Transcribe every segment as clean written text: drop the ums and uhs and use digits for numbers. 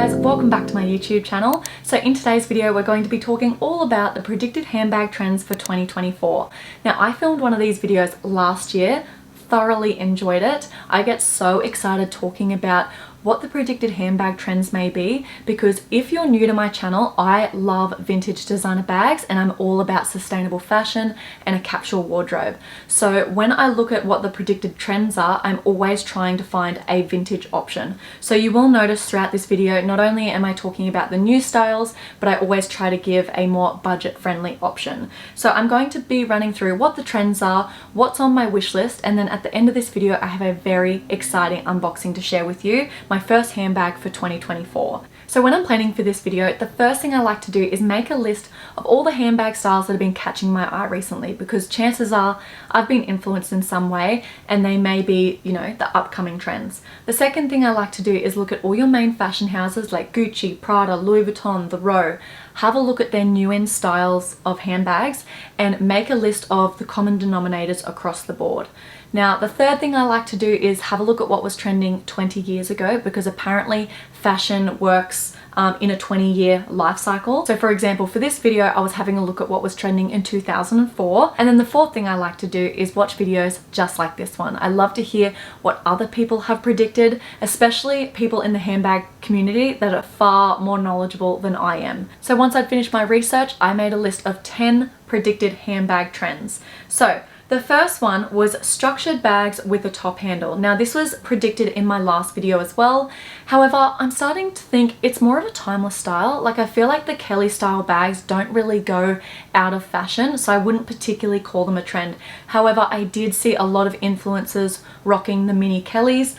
guys, welcome back to my YouTube channel. So in today's video we're going to be talking all about the predicted handbag trends for 2024. Now I filmed one of these videos last year, thoroughly enjoyed it. I get so excited talking about what the predicted handbag trends may be, because if you're new to my channel, I love vintage designer bags and I'm all about sustainable fashion and a capsule wardrobe. So when I look at what the predicted trends are, I'm always trying to find a vintage option. So you will notice throughout this video, not only am I talking about the new styles, but I always try to give a more budget friendly option. So I'm going to be running through what the trends are, what's on my wish list, and then at the end of this video I have a very exciting unboxing to share with you, my first handbag for 2024. So when I'm planning for this video, the first thing I like to do is make a list of all the handbag styles that have been catching my eye recently, because chances are I've been influenced in some way and they may be, you know, the upcoming trends. The second thing I like to do is look at all your main fashion houses like Gucci, Prada, Louis Vuitton, The Row. Have a look at their new in styles of handbags and make a list of the common denominators across the board. Now, the third thing I like to do is have a look at what was trending 20 years ago, because apparently fashion works in a 20-year life cycle. So for example, for this video, I was having a look at what was trending in 2004. And then the fourth thing I like to do is watch videos just like this one. I love to hear what other people have predicted, especially people in the handbag community that are far more knowledgeable than I am. So once I'd finished my research, I made a list of 10 predicted handbag trends. So the first one was structured bags with a top handle. Now this was predicted in my last video as well. However, I'm starting to think it's more of a timeless style. Like, I feel like the Kelly style bags don't really go out of fashion, so I wouldn't particularly call them a trend. However, I did see a lot of influencers rocking the mini Kellys.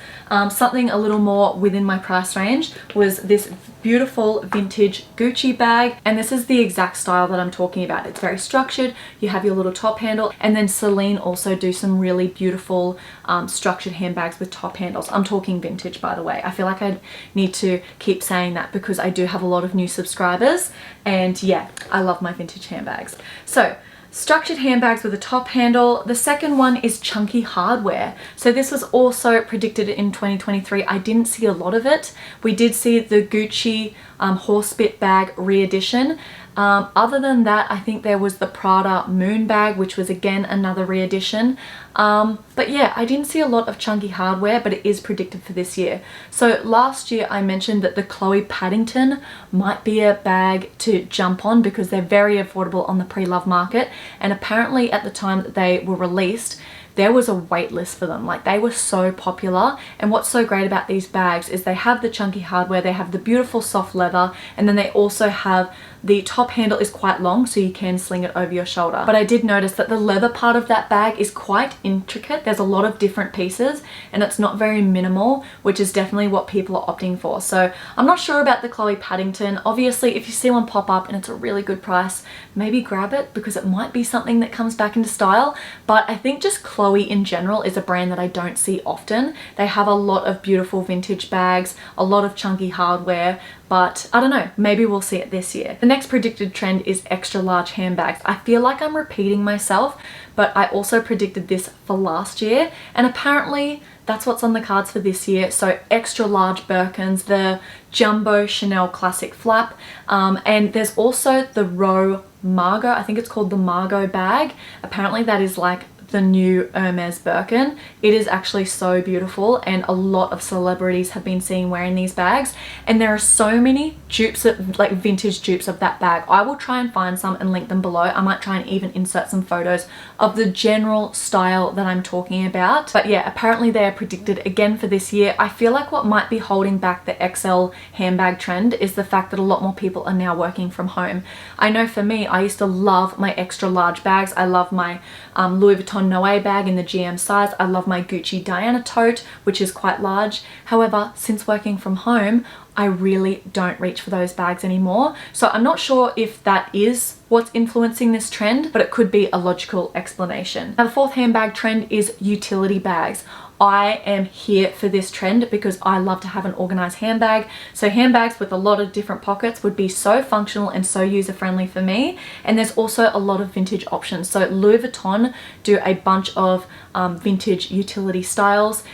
Something a little more within my price range was this beautiful vintage Gucci bag, and this is the exact style that I'm talking about. It's very structured, you have your little top handle, and then Celine also do some really beautiful structured handbags with top handles. I'm talking vintage, by the way. I feel like I need to keep saying that because I do have a lot of new subscribers, and yeah, I love my vintage handbags. So structured handbags with a top handle. The second one is chunky hardware. So this was also predicted in 2023. I didn't see a lot of it. We did see the Gucci horsebit bag re-edition. Other than that, I think there was the Prada moon bag, which was again another re-edition. But yeah, I didn't see a lot of chunky hardware, but it is predicted for this year. So last year I mentioned that the Chloe Paddington might be a bag to jump on because they're very affordable on the pre-love market. And apparently at the time that they were released, there was a wait list for them. Like, they were so popular. And what's so great about these bags is they have the chunky hardware, they have the beautiful soft leather, and then they also have the top handle is quite long, so you can sling it over your shoulder. But I did notice that the leather part of that bag is quite intricate. There's a lot of different pieces and it's not very minimal, which is definitely what people are opting for. So I'm not sure about the Chloe Paddington. Obviously, if you see one pop up and it's a really good price, maybe grab it because it might be something that comes back into style. But I think just Chloe in general is a brand that I don't see often. They have a lot of beautiful vintage bags, a lot of chunky hardware, but I don't know, maybe we'll see it this year. The next predicted trend is extra large handbags. I feel like I'm repeating myself, but I also predicted this for last year, and apparently that's what's on the cards for this year. So extra large Birkins, the jumbo Chanel classic flap, and there's also the Row Margot. I think it's called the Margot bag. Apparently that is like the new Hermes Birkin. It is actually so beautiful, and a lot of celebrities have been seen wearing these bags, and there are so many dupes of, like, vintage dupes of that bag. I will try and find some and link them below. I might try and even insert some photos of the general style that I'm talking about. But yeah, apparently they are predicted again for this year. I feel like what might be holding back the XL handbag trend is the fact that a lot more people are now working from home. I know for me, I used to love my extra large bags. I love my Louis Vuitton Noe bag in the GM size. I love my Gucci Diana tote, which is quite large. However, since working from home, I really don't reach for those bags anymore. So I'm not sure if that is what's influencing this trend, but it could be a logical explanation. Now, the fourth handbag trend is utility bags. I am here for this trend because I love to have an organized handbag. So handbags with a lot of different pockets would be so functional and so user-friendly for me. And there's also a lot of vintage options. So Louis Vuitton do a bunch of vintage utility styles.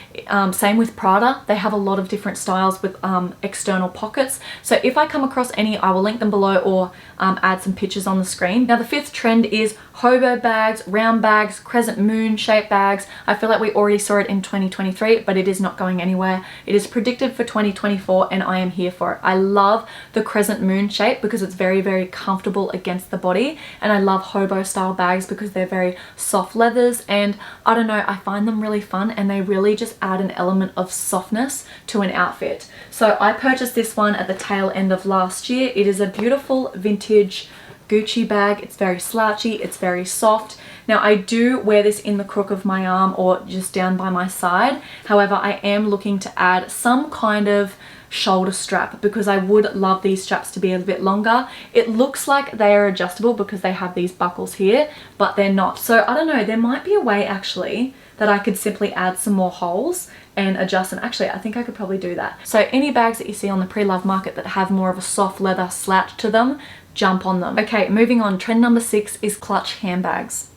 Same with Prada. They have a lot of different styles with external pockets. So if I come across any, I will link them below or add some pictures on the screen. Now the fifth trend is hobo bags, round bags, crescent moon shaped bags. I feel like we already saw it in 2023, but it is not going anywhere. It is predicted for 2024 and I am here for it. I love the crescent moon shape because it's very, very comfortable against the body, and I love hobo style bags because they're very soft leathers, and I don't know, I find them really fun and they really just add an element of softness to an outfit. So I purchased this one at the tail end of last year. It is a beautiful vintage Gucci bag. It's very slouchy, it's very soft. Now I do wear this in the crook of my arm or just down by my side. However, I am looking to add some kind of shoulder strap because I would love these straps to be a bit longer. It looks like they are adjustable because they have these buckles here, but they're not. So I don't know, there might be a way actually that I could simply add some more holes and adjust them. Actually, I think I could probably do that. So any bags that you see on the pre-loved market that have more of a soft leather slat to them, jump on them. Okay, moving on. Trend number 6 is clutch handbags.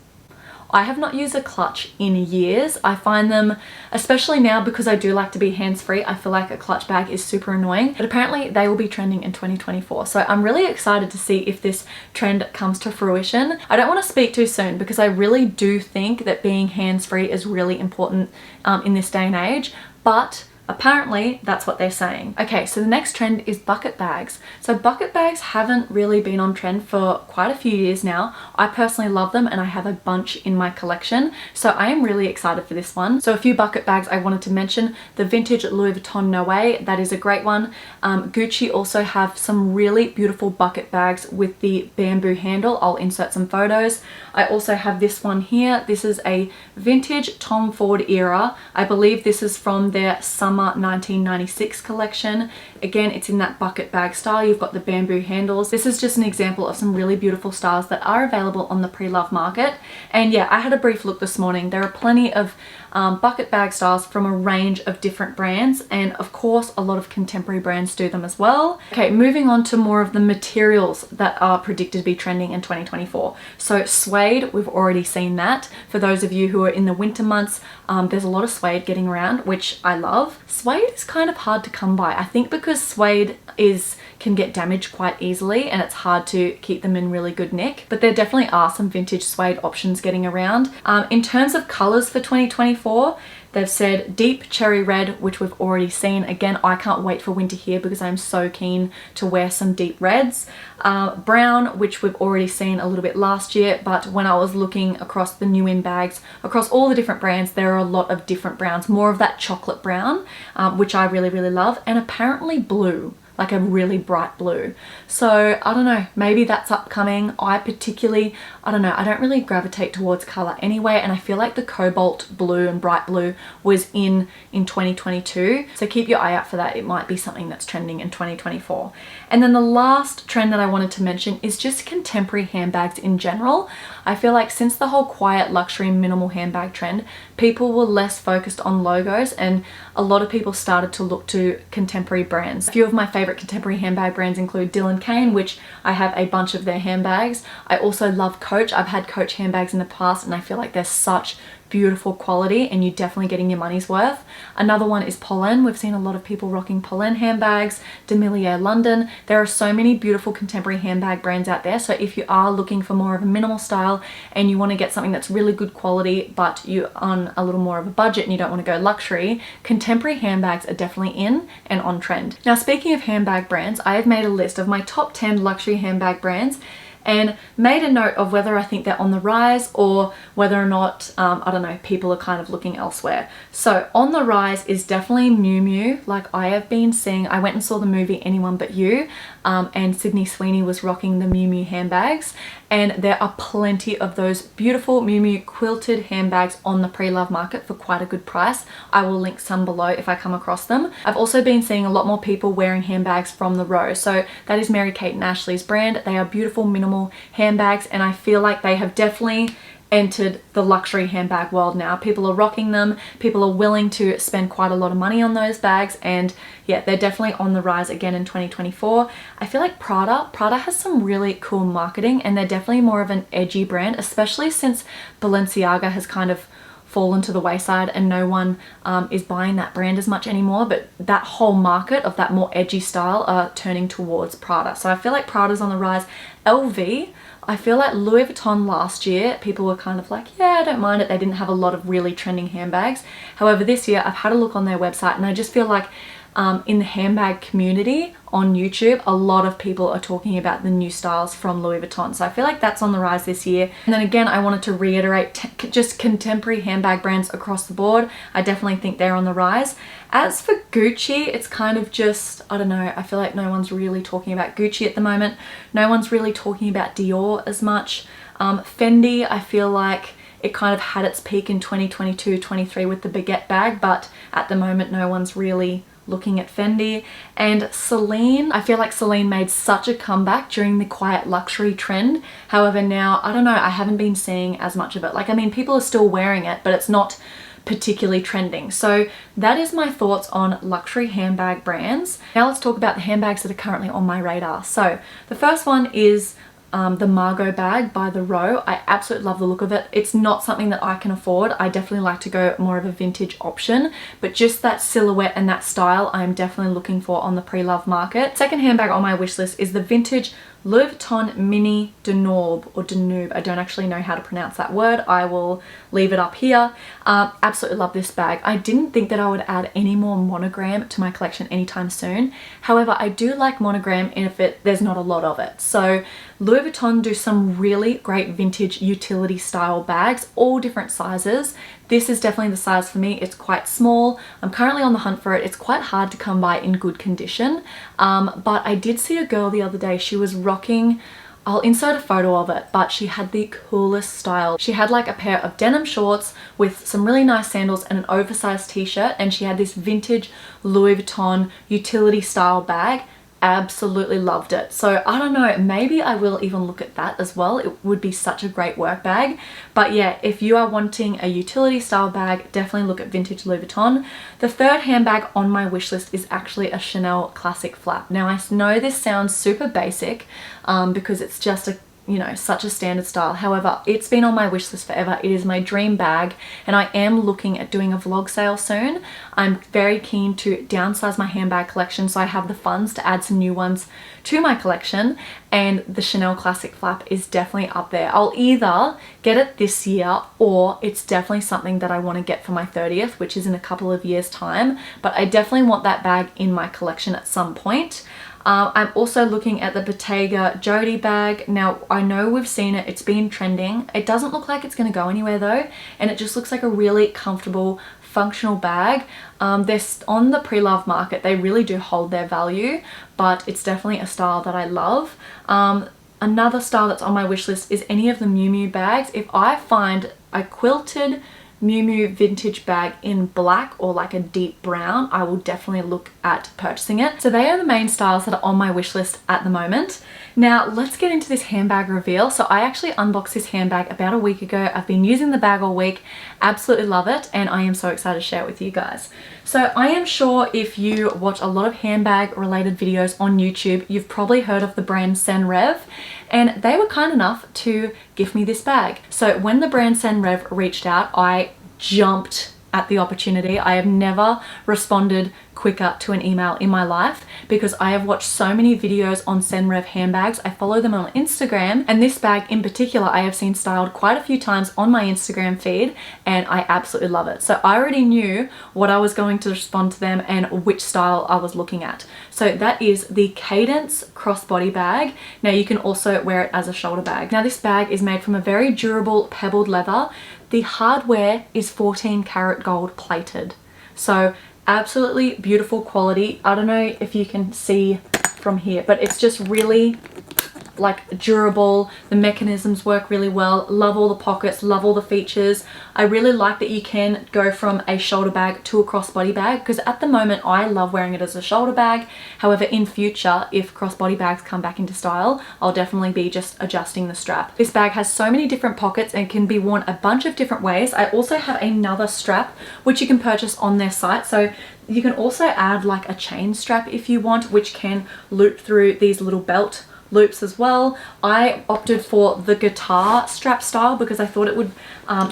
I have not used a clutch in years. I find them, especially now because I do like to be hands-free, I feel like a clutch bag is super annoying, but apparently they will be trending in 2024. So I'm really excited to see if this trend comes to fruition. I don't want to speak too soon because I really do think that being hands-free is really important in this day and age, but apparently that's what they're saying. Okay, so the next trend is bucket bags. So bucket bags haven't really been on trend for quite a few years now. I personally love them and I have a bunch in my collection. So I am really excited for this one. So a few bucket bags I wanted to mention. The vintage Louis Vuitton Noé, that is a great one. Gucci also have some really beautiful bucket bags with the bamboo handle. I'll insert some photos. I also have this one here. This is a vintage Tom Ford era. I believe this is from their summer 1996 collection. Again, it's in that bucket bag style. You've got the bamboo handles. This is just an example of some really beautiful styles that are available on the pre-loved market. And yeah, I had a brief look this morning. There are plenty of bucket bag styles from a range of different brands, and of course a lot of contemporary brands do them as well. Okay, moving on to more of the materials that are predicted to be trending in 2024. So suede, we've already seen that. For those of you who are in the winter months, there's a lot of suede getting around, which I love. Suede is kind of hard to come by, I think, because suede can get damaged quite easily and it's hard to keep them in really good nick, but there definitely are some vintage suede options getting around. In terms of colors for 2024, they've said deep cherry red, which we've already seen. Again, I can't wait for winter here because I'm so keen to wear some deep reds. Brown, which we've already seen a little bit last year, but when I was looking across the new in bags, across all the different brands, there are a lot of different browns, more of that chocolate brown, which I really, really love, and apparently blue, like a really bright blue. So I don't know, maybe that's upcoming. I don't know, I don't really gravitate towards color anyway, and I feel like the cobalt blue and bright blue was in 2022, so keep your eye out for that. It might be something that's trending in 2024. And then the last trend that I wanted to mention is just contemporary handbags in general. I feel like since the whole quiet luxury minimal handbag trend, people were less focused on logos and a lot of people started to look to contemporary brands. A few of my favorite contemporary handbag brands include Dylan Kane, which I have a bunch of their handbags. I also love Coach. I've had Coach handbags in the past and I feel like they're such beautiful quality and you're definitely getting your money's worth. Another one is Pollen. We've seen a lot of people rocking Pollen handbags. Demilier London. There are so many beautiful contemporary handbag brands out there, so if you are looking for more of a minimal style and you want to get something that's really good quality but you're on a little more of a budget and you don't want to go luxury, contemporary handbags are definitely in and on trend. Now, speaking of handbag brands, I have made a list of my top 10 luxury handbag brands and made a note of whether I think they're on the rise or whether or not, I don't know, people are kind of looking elsewhere. So on the rise is definitely Miu Miu. Like I have been seeing, I went and saw the movie Anyone But You, and Sydney Sweeney was rocking the Miu Miu handbags, and there are plenty of those beautiful Miu Miu quilted handbags on the pre-loved market for quite a good price. I will link some below if I come across them. I've also been seeing a lot more people wearing handbags from the Row. So that is Mary-Kate and Ashley's brand. They are beautiful minimal handbags and I feel like they have definitely entered the luxury handbag world now. People are rocking them, people are willing to spend quite a lot of money on those bags, and yeah, they're definitely on the rise again in 2024. I feel like Prada has some really cool marketing and they're definitely more of an edgy brand, especially since Balenciaga has kind of fallen to the wayside and no one is buying that brand as much anymore, but that whole market of that more edgy style are turning towards Prada. So I feel like Prada's on the rise. LV, I feel like Louis Vuitton last year, people were kind of like, yeah, I don't mind it. They didn't have a lot of really trending handbags. However, this year I've had a look on their website and I just feel like in the handbag community on YouTube, a lot of people are talking about the new styles from Louis Vuitton. So I feel like that's on the rise this year. And then again, I wanted to reiterate just contemporary handbag brands across the board. I definitely think they're on the rise. As for Gucci, it's kind of just, I don't know, I feel like no one's really talking about Gucci at the moment. No one's really talking about Dior as much. Fendi, I feel like it kind of had its peak in 2022, 23 with the baguette bag, but at the moment no one's really looking at Fendi. And Celine, I feel like Celine made such a comeback during the quiet luxury trend. However, now, I don't know, I haven't been seeing as much of it. Like, I mean, people are still wearing it, but it's not particularly trending. So that is my thoughts on luxury handbag brands. Now let's talk about the handbags that are currently on my radar. So the first one is the Margot bag by The Row. I absolutely love the look of it. It's not something that I can afford. I definitely like to go more of a vintage option, but just that silhouette and that style I'm definitely looking for on the pre-love market. Second handbag on my wish list is the vintage Louis Vuitton Mini Denoob or Denoob. I don't actually know how to pronounce that word. I will leave it up here. Absolutely love this bag. I didn't think that I would add any more monogram to my collection anytime soon. However, I do like monogram if there's not a lot of it. So Louis Vuitton do some really great vintage utility style bags, all different sizes. This is definitely the size for me. It's quite small. I'm currently on the hunt for it. It's quite hard to come by in good condition. But I did see a girl the other day. She was rocking, I'll insert a photo of it, but she had the coolest style. She had like a pair of denim shorts with some really nice sandals and an oversized t-shirt, and she had this vintage Louis Vuitton utility style bag. Absolutely loved it. So I don't know, maybe I will even look at that as well. It would be such a great work bag. But yeah, if you are wanting a utility style bag, definitely look at vintage Louis Vuitton. The third handbag on my wish list is actually a Chanel classic flap. Now I know this sounds super basic because it's just a, you know, such a standard style. However, it's been on my wish list forever. It is my dream bag and I am looking at doing a vlog sale soon. I'm very keen to downsize my handbag collection so I have the funds to add some new ones to my collection, and the Chanel classic flap is definitely up there. I'll either get it this year or it's definitely something that I want to get for my 30th, which is in a couple of years time, but I definitely want that bag in my collection at some point. I'm also looking at the Bottega Jodie bag. Now I know we've seen it, it's been trending. It doesn't look like it's going to go anywhere though, and it just looks like a really comfortable, functional bag. They're on the pre-love market. They really do hold their value, but it's definitely a style that I love. Another style that's on my wish list is any of the Miu Miu bags. If I find a quilted Miu Miu vintage bag in black or like a deep brown, I will definitely look at purchasing it. So they are the main styles that are on my wish list at the moment. Now let's get into this handbag reveal. So I actually unboxed this handbag about a week ago. I've been using the bag all week, absolutely love it, and I am so excited to share it with you guys. So I am sure if you watch a lot of handbag related videos on YouTube, you've probably heard of the brand Senreve, and they were kind enough to gift me this bag. So when the brand Senreve reached out, I jumped at the opportunity. I have never responded quicker to an email in my life because I have watched so many videos on Senreve handbags. I follow them on Instagram, and this bag in particular I have seen styled quite a few times on my Instagram feed and I absolutely love it. So I already knew what I was going to respond to them and which style I was looking at. So that is the Cadence crossbody bag. Now you can also wear it as a shoulder bag. Now this bag is made from a very durable pebbled leather. The hardware is 14 karat gold plated. So absolutely beautiful quality. I don't know if you can see from here, but it's just really like durable. The mechanisms work really well. Love all the pockets, love all the features. I really like that you can go from a shoulder bag to a crossbody bag, because at the moment I love wearing it as a shoulder bag. However, in future, if crossbody bags come back into style, I'll definitely be just adjusting the strap. This bag has so many different pockets and can be worn a bunch of different ways. I also have another strap which you can purchase on their site. So you can also add like a chain strap if you want, which can loop through these little belt loops as well. I opted for the guitar strap style because I thought it would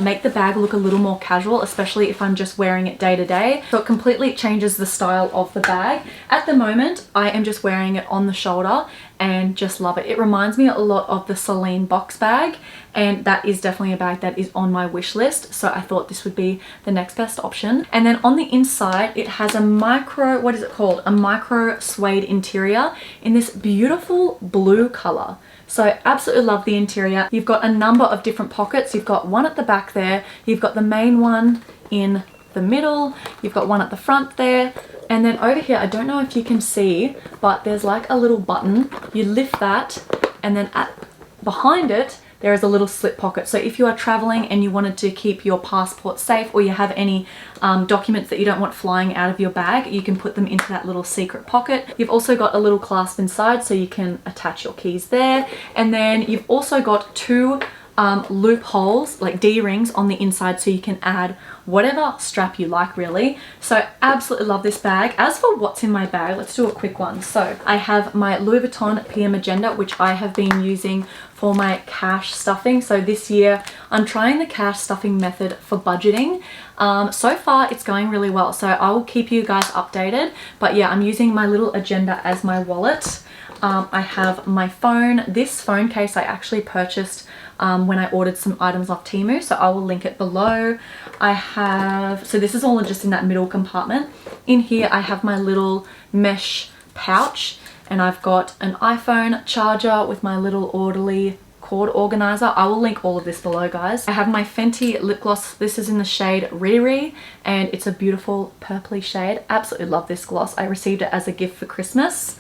make the bag look a little more casual, especially if I'm just wearing it day to day. So it completely changes the style of the bag. At the moment, I am just wearing it on the shoulder and just love it. It reminds me a lot of the Celine box bag, and that is definitely a bag that is on my wish list. So I thought this would be the next best option. And then on the inside, it has a micro, what is it called? A micro suede interior in this beautiful blue color. So absolutely love the interior. You've got a number of different pockets. You've got one at the back there. You've got the main one in the middle. You've got one at the front there. And then over here, I don't know if you can see, but there's like a little button. You lift that, and then behind it, there is a little slip pocket. So if you are traveling and you wanted to keep your passport safe, or you have any documents that you don't want flying out of your bag, you can put them into that little secret pocket. You've also got a little clasp inside, so you can attach your keys there. And then you've also got two loopholes, like D-rings on the inside, so you can add whatever strap you like, really. So absolutely love this bag. As for what's in my bag, let's do a quick one. So I have my Louis Vuitton Pia Magenta, which I have been using for my cash stuffing. So this year I'm trying the cash stuffing method for budgeting. So far it's going really well, so I will keep you guys updated. But yeah, I'm using my little agenda as my wallet. I have my phone. This phone case I actually purchased when I ordered some items off Temu, so I will link it below. I have, so this is all just in that middle compartment. In here I have my little mesh pouch, and I've got an iPhone charger with my little orderly cord organizer. I will link all of this below, guys. I have my Fenty lip gloss. This is in the shade Riri, and it's a beautiful purpley shade. Absolutely love this gloss. I received it as a gift for Christmas.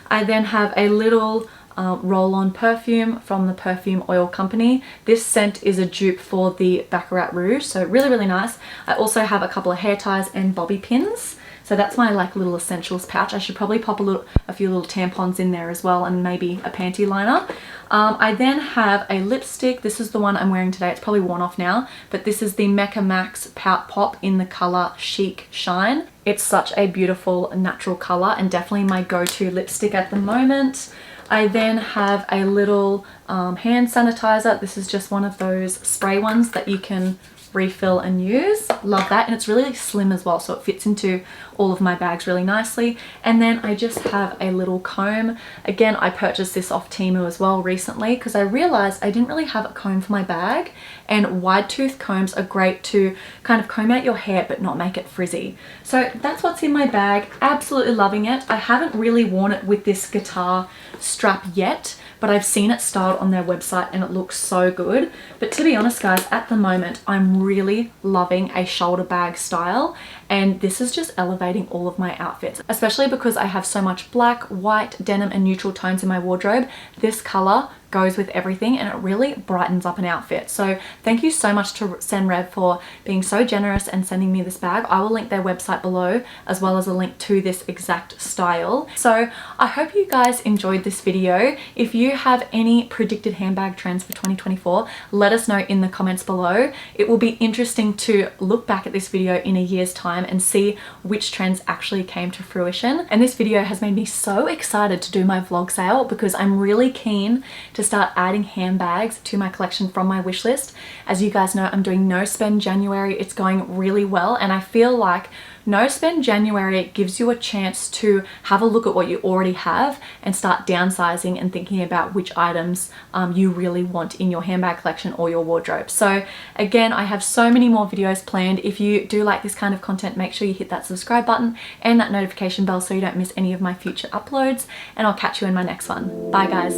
I then have a little roll-on perfume from the Perfume Oil Company. This scent is a dupe for the Baccarat Rouge, so really, really nice. I also have a couple of hair ties and bobby pins. So that's my like little essentials pouch. I should probably pop a few little tampons in there as well, and maybe a panty liner. I then have a lipstick. This is the one I'm wearing today. It's probably worn off now, but this is the Mecca Max Pout Pop in the color Chic Shine. It's such a beautiful natural color and definitely my go-to lipstick at the moment. I then have a little hand sanitizer. This is just one of those spray ones that you can refill and use. Love that, and it's really slim as well, so it fits into all of my bags really nicely. And then I just have a little comb. Again, I purchased this off Temu as well recently because I realized I didn't really have a comb for my bag, and wide tooth combs are great to kind of comb out your hair but not make it frizzy. So that's what's in my bag. Absolutely loving it. I haven't really worn it with this guitar strap yet, but I've seen it styled on their website and it looks so good. But to be honest, guys, at the moment I'm really loving a shoulder bag style, and this is just elevating all of my outfits, especially because I have so much black, white, denim and neutral tones in my wardrobe. This color goes with everything and it really brightens up an outfit. So thank you so much to Senreve for being so generous and sending me this bag. I will link their website below, as well as a link to this exact style. So I hope you guys enjoyed this video. If you have any predicted handbag trends for 2024, let us know in the comments below. It will be interesting to look back at this video in a year's time and see which trends actually came to fruition. And this video has made me so excited to do my vlog sale because I'm really keen to start adding handbags to my collection from my wish list. As you guys know, I'm doing No Spend January. It's going really well, and I feel like No Spend January gives you a chance to have a look at what you already have and start downsizing and thinking about which items you really want in your handbag collection or your wardrobe. So again, I have so many more videos planned. If you do like this kind of content, make sure you hit that subscribe button and that notification bell so you don't miss any of my future uploads, and I'll catch you in my next one. Bye guys.